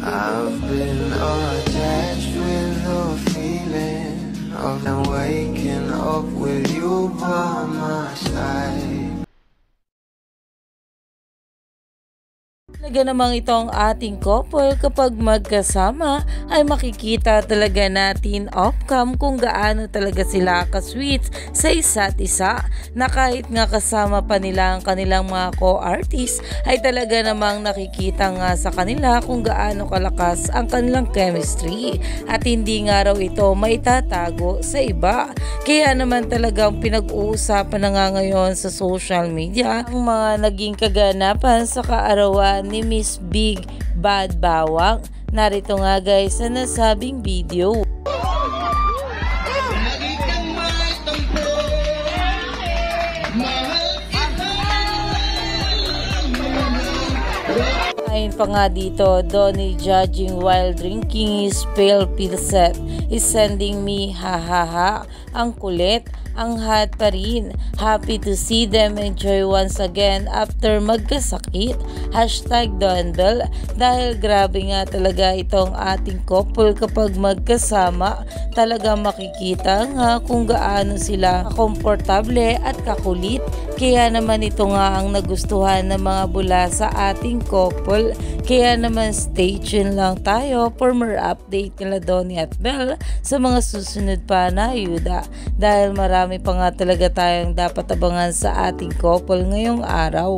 I've been attached with the feeling of waking up with you by my side. Talaga namang itong ating couple kapag magkasama ay makikita talaga natin off-cam kung gaano talaga sila ka-sweet sa isa't isa, na kahit nga kasama pa nila ang kanilang mga co-artist ay talaga namang nakikita nga sa kanila kung gaano kalakas ang kanilang chemistry at hindi nga raw ito maitatago sa iba. Kaya naman talagang pinag-uusapan na nga ngayon sa social media ang mga naging kaganapan sa kaarawan ni Miss Big Bad Bawang. Narito nga guys sa nasabing video. Ayon pa nga dito, Donnie judging while drinking his pale pilset is sending me ha ha ha. Ang kulit, ang hot pa rin. Happy to see them enjoy once again after magkasakit. #Donbell. Dahil grabe nga talaga itong ating couple kapag magkasama. Talaga makikita nga kung gaano sila komportable at kakulit. Kaya naman ito nga ang nagustuhan ng mga bula sa ating couple. Kaya naman stay tuned lang tayo for more update nila Donnie at Belle sa mga susunod pa na ayuda. Dahil marami pa nga talaga tayong dapat abangan sa ating couple ngayong araw.